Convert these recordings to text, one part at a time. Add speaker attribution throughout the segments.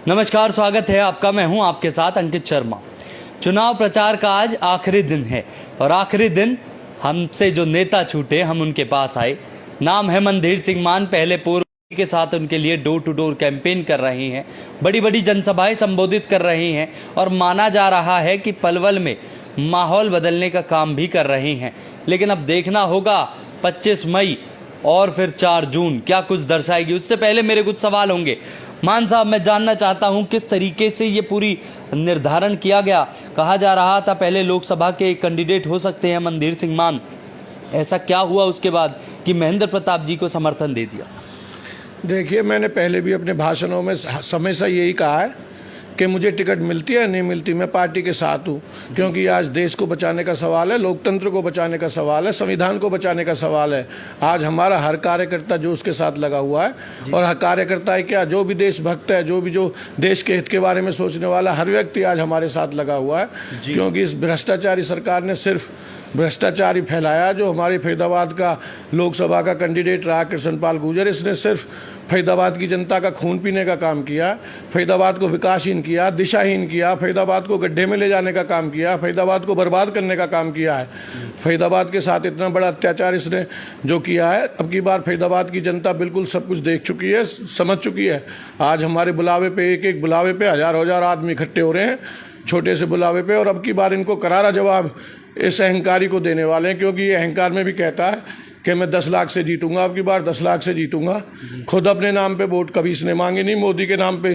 Speaker 1: नमस्कार, स्वागत है आपका। मैं हूं आपके साथ अंकित शर्मा। चुनाव प्रचार का आज आखिरी दिन है और आखिरी दिन हमसे जो नेता छूटे हम उनके पास आए। नाम है मनधीर सिंह मान। पहले पूर्व के साथ उनके लिए डोर टू डोर कैंपेन कर रहे हैं, बड़ी बड़ी जनसभाएं संबोधित कर रहे हैं और माना जा रहा है कि पलवल में माहौल बदलने का काम भी कर रहे हैं। लेकिन अब देखना होगा 25 मई और फिर 4 जून क्या कुछ दर्शाएगी। उससे पहले मेरे कुछ सवाल होंगे। मान साहब, मैं जानना चाहता हूं किस तरीके से ये पूरी निर्धारण किया गया। कहा जा रहा था पहले लोकसभा के कैंडिडेट हो सकते हैं मनधीर सिंह मान, ऐसा क्या हुआ उसके बाद कि महेंद्र प्रताप जी को समर्थन दे दिया?
Speaker 2: देखिए, मैंने पहले भी अपने भाषणों में हमेशा यही कहा है कि मुझे टिकट मिलती है नहीं मिलती, मैं पार्टी के साथ हूँ, क्योंकि आज देश को बचाने का सवाल है, लोकतंत्र को बचाने का सवाल है, संविधान को बचाने का सवाल है। आज हमारा हर कार्यकर्ता जो उसके साथ लगा हुआ है, और हर कार्यकर्ता है क्या, जो भी देशभक्त है, जो देश के हित के बारे में सोचने वाला हर व्यक्ति आज हमारे साथ लगा हुआ है। क्योंकि इस भ्रष्टाचारी सरकार ने सिर्फ भ्रष्टाचार ही फैलाया। जो हमारे फरीदाबाद का लोकसभा का कैंडिडेट रहा कृष्णपाल गुर्जर, इसने सिर्फ फरीदाबाद की जनता का खून पीने का काम किया, फरीदाबाद को विकासहीन किया, दिशाहीन किया, फरीदाबाद को गड्ढे में ले जाने का काम किया, फरीदाबाद को बर्बाद करने का काम किया है। फरीदाबाद के साथ इतना बड़ा अत्याचार इसने जो किया है, अब की बार फरीदाबाद की जनता बिल्कुल सब कुछ देख चुकी है, समझ चुकी है। आज हमारे बुलावे पे, एक एक बुलावे पे हजार आदमी इकट्ठे हो रहे हैं, छोटे से बुलावे पे, और अब की बार इनको करारा जवाब इस अहंकारी को देने वाले हैं। क्योंकि ये अहंकार में भी कहता है कि मैं 10 लाख से जीतूंगा, अब की बार 10 लाख से जीतूंगा। खुद अपने नाम पे वोट कभी इसने मांगे नहीं, मोदी के नाम पे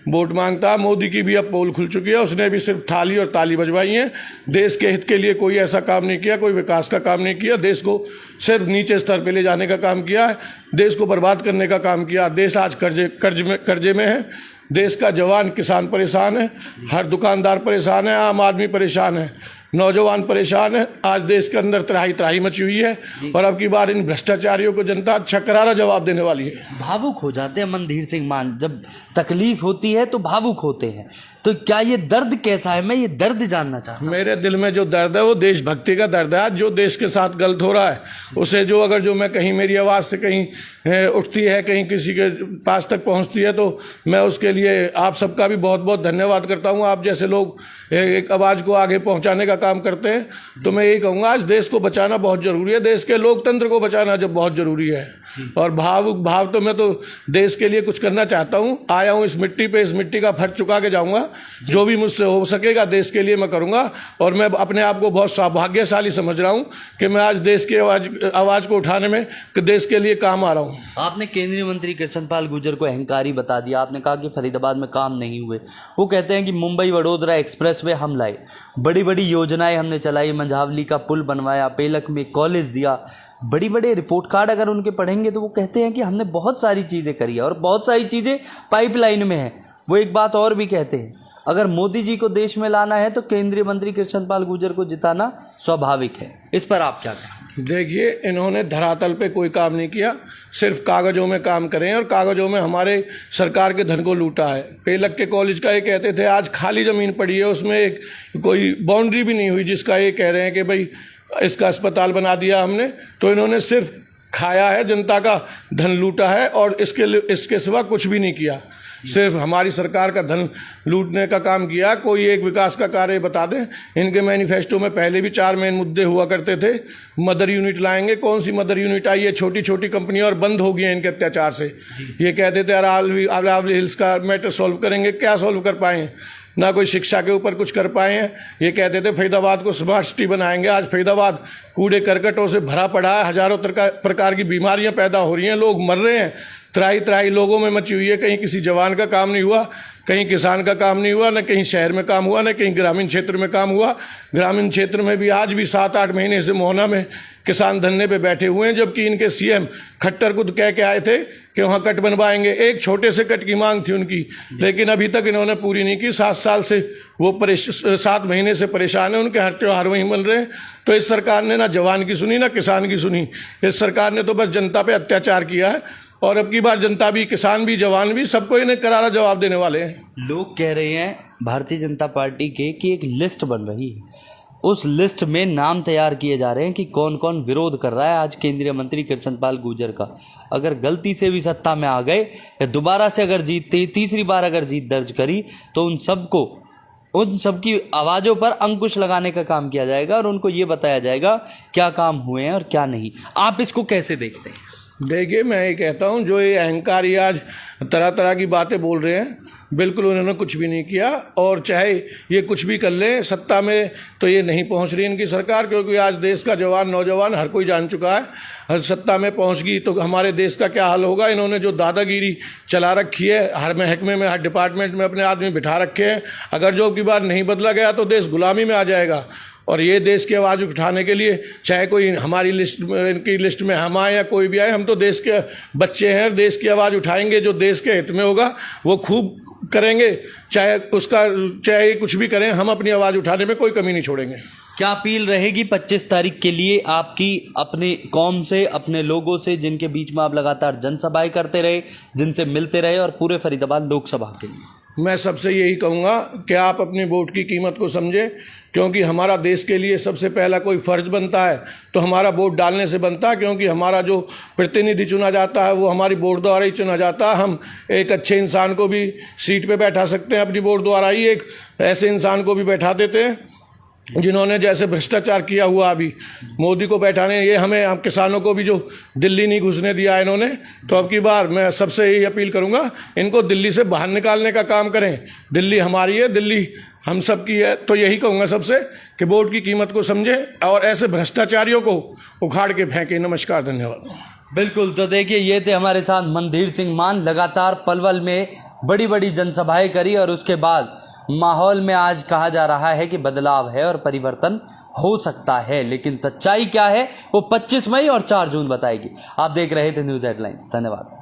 Speaker 2: वोट मांगता है। मोदी की भी अब पोल खुल चुकी है, उसने भी सिर्फ थाली और ताली बजवाई है। देश के हित के लिए कोई ऐसा काम नहीं किया, कोई विकास का काम नहीं किया, देश को सिर्फ नीचे स्तर पे ले जाने का काम किया है, देश को बर्बाद करने का काम किया। देश आज कर्जे में है, देश का जवान किसान परेशान है, हर दुकानदार परेशान है, आम आदमी परेशान है, नौजवान परेशान है। आज देश के अंदर त्राही मची हुई है और अब की बार इन भ्रष्टाचारियों को जनता अच्छा करारा जवाब देने वाली है।
Speaker 1: भावुक हो जाते हैं मनधीर सिंह मान, जब तकलीफ होती है तो भावुक होते हैं। तो क्या ये दर्द कैसा है? मैं ये दर्द जानना चाहता हूं।
Speaker 2: मेरे दिल में जो दर्द है वो देशभक्ति का दर्द है। जो देश के साथ गलत हो रहा है उसे जो मैं कहीं मेरी आवाज से कहीं उठती है, कहीं किसी के पास तक पहुंचती है, तो मैं उसके लिए आप सबका भी बहुत बहुत धन्यवाद करता हूं। आप जैसे लोग एक आवाज को आगे पहुंचाने का काम करते हैं, तो मैं यही कहूंगा आज देश को बचाना बहुत जरूरी है, देश के लोकतंत्र को बचाना जब बहुत जरूरी है। और भाव तो मैं तो देश के लिए कुछ करना चाहता हूं। आया हूं इस मिट्टी पे, इस मिट्टी का फर्ज चुका के जाऊंगा। जो भी मुझसे हो सकेगा देश के लिए मैं करूंगा। और मैं अपने आप को बहुत सौभाग्यशाली समझ रहा हूं कि मैं आज देश की आवाज को उठाने में देश के लिए काम आ रहा हूं।
Speaker 1: आपने केंद्रीय मंत्री कृष्णपाल गुर्जर को अहंकारी बता दिया। आपने कहा कि फरीदाबाद में काम नहीं हुए। वो कहते हैं कि मुंबई वडोदरा एक्सप्रेसवे हम लाए, बड़ी बड़ी योजनाएं हमने चलाई, मंझावली का पुल बनवाया, पेलक में कॉलेज दिया। बड़ी बड़े रिपोर्ट कार्ड अगर उनके पढ़ेंगे तो वो कहते हैं कि हमने बहुत सारी चीज़ें करी है और बहुत सारी चीज़ें पाइपलाइन में है। वो एक बात और भी कहते हैं, अगर मोदी जी को देश में लाना है तो केंद्रीय मंत्री कृष्णपाल गुर्जर को जिताना स्वाभाविक है। इस पर आप क्या कहें?
Speaker 2: देखिए, इन्होंने धरातल पे कोई काम नहीं किया, सिर्फ कागजों में काम करें और कागजों में हमारे सरकार के धन को लूटा है। पेलक के कॉलेज का ये कहते थे, आज खाली जमीन पड़ी है, उसमें एक कोई बाउंड्री भी नहीं हुई, जिसका ये कह रहे हैं कि भाई इसका अस्पताल बना दिया हमने। तो इन्होंने सिर्फ खाया है, जनता का धन लूटा है और इसके सिवा कुछ भी नहीं किया। सिर्फ हमारी सरकार का धन लूटने का काम किया। कोई एक विकास का कार्य बता दें। इनके मैनिफेस्टो में पहले भी 4 मेन मुद्दे हुआ करते थे। मदर यूनिट लाएंगे, कौन सी मदर यूनिट आई है? छोटी छोटी कंपनियां और बंद हो गई हैं इनके अत्याचार से। ये कहते थे अरावली हिल्स का मैटर सॉल्व करेंगे, क्या सॉल्व कर पाए? ना कोई शिक्षा के ऊपर कुछ कर पाए हैं। ये कहते थे फरीदाबाद को स्मार्ट सिटी बनाएंगे। आज फरीदाबाद कूड़े करकटों से भरा पड़ा है, हजारों प्रकार की बीमारियां पैदा हो रही हैं, लोग मर रहे हैं, त्राही लोगों में मची हुई है। कहीं किसी जवान का काम नहीं हुआ, कहीं किसान का काम नहीं हुआ, न कहीं शहर में काम हुआ, न कहीं ग्रामीण क्षेत्र में काम हुआ। ग्रामीण क्षेत्र में भी आज भी 7-8 महीने से मोहना में किसान धरने पे बैठे हुए हैं, जबकि इनके सीएम खट्टर खुद कह के आए थे कि वहां कट बनवाएंगे। एक छोटे से कट की मांग थी उनकी, लेकिन अभी तक इन्होंने पूरी नहीं की। 7 साल से वो 7 महीने से परेशान है, उनके हर त्योहार वहीं मिल रहे हैं। तो इस सरकार ने ना जवान की सुनी, ना किसान की सुनी। इस सरकार ने तो बस जनता पे अत्याचार किया है और अब की बार जनता भी, किसान भी, जवान भी, सबको इन्हें करारा जवाब देने वाले हैं।
Speaker 1: लोग कह रहे हैं भारतीय जनता पार्टी के कि एक लिस्ट बन रही है उस लिस्ट में नाम तैयार किए जा रहे हैं कि कौन कौन विरोध कर रहा है आज केंद्रीय मंत्री कृष्णपाल गुर्जर का। अगर गलती से भी सत्ता में आ गए या दोबारा से अगर जीतते, तीसरी बार अगर जीत दर्ज करी, तो उन सबकी आवाज़ों पर अंकुश लगाने का काम किया जाएगा और उनको ये बताया जाएगा क्या काम हुए हैं और क्या नहीं। आप इसको कैसे देखते हैं?
Speaker 2: देखिए, मैं ये कहता हूँ, जो ये अहंकारी आज तरह तरह की बातें बोल रहे हैं, बिल्कुल उन्होंने कुछ भी नहीं किया। और चाहे ये कुछ भी कर ले, सत्ता में तो ये नहीं पहुंच रही इनकी सरकार, क्योंकि आज देश का जवान नौजवान हर कोई जान चुका है, हर सत्ता में पहुंच गई तो हमारे देश का क्या हाल होगा। इन्होंने जो दादागिरी चला रखी है, हर महकमे में, हर डिपार्टमेंट में अपने आदमी बिठा रखे हैं। अगर जो की बार नहीं बदला गया तो देश गुलामी में आ जाएगा। और ये देश की आवाज़ उठाने के लिए चाहे कोई हमारी लिस्ट में, इनकी लिस्ट में हम आए या कोई भी आए, हम तो देश के बच्चे हैं, देश की आवाज़ उठाएंगे। जो देश के हित में होगा वो खूब करेंगे, चाहे कुछ भी करें, हम अपनी आवाज़ उठाने में कोई कमी नहीं छोड़ेंगे।
Speaker 1: क्या अपील रहेगी 25 तारीख के लिए आपकी अपनी कौम से, अपने लोगों से, जिनके बीच में आप लगातार जनसभाएं करते रहे, जिनसे मिलते रहे, और पूरे फरीदाबाद लोकसभा के लिए?
Speaker 2: मैं सबसे यही कहूँगा कि आप अपने वोट की कीमत को समझें, क्योंकि हमारा देश के लिए सबसे पहला कोई फर्ज बनता है तो हमारा वोट डालने से बनता है, क्योंकि हमारा जो प्रतिनिधि चुना जाता है वो हमारी वोट द्वारा ही चुना जाता है। हम एक अच्छे इंसान को भी सीट पे बैठा सकते हैं अपनी वोट द्वारा ही, एक ऐसे इंसान को भी बैठा देते हैं जिन्होंने जैसे भ्रष्टाचार किया हुआ अभी मोदी को बैठाने, ये हमें, हम किसानों को भी जो दिल्ली नहीं घुसने दिया इन्होंने, तो अब की बार मैं सबसे यही अपील करूंगा, इनको दिल्ली से बाहर निकालने का काम करें। दिल्ली हमारी है, दिल्ली हम सब की है। तो यही कहूंगा सबसे कि वोट की कीमत को समझें और ऐसे भ्रष्टाचारियों को उखाड़ के फेंकें। नमस्कार, धन्यवाद।
Speaker 1: बिल्कुल, तो देखिए, ये थे हमारे साथ मनधीर सिंह मान। लगातार पलवल में बड़ी बड़ी जनसभाएं करी और उसके बाद माहौल में आज कहा जा रहा है कि बदलाव है और परिवर्तन हो सकता है, लेकिन सच्चाई क्या है वो 25 मई और 4 जून बताएगी। आप देख रहे थे न्यूज़ हेडलाइंस। धन्यवाद।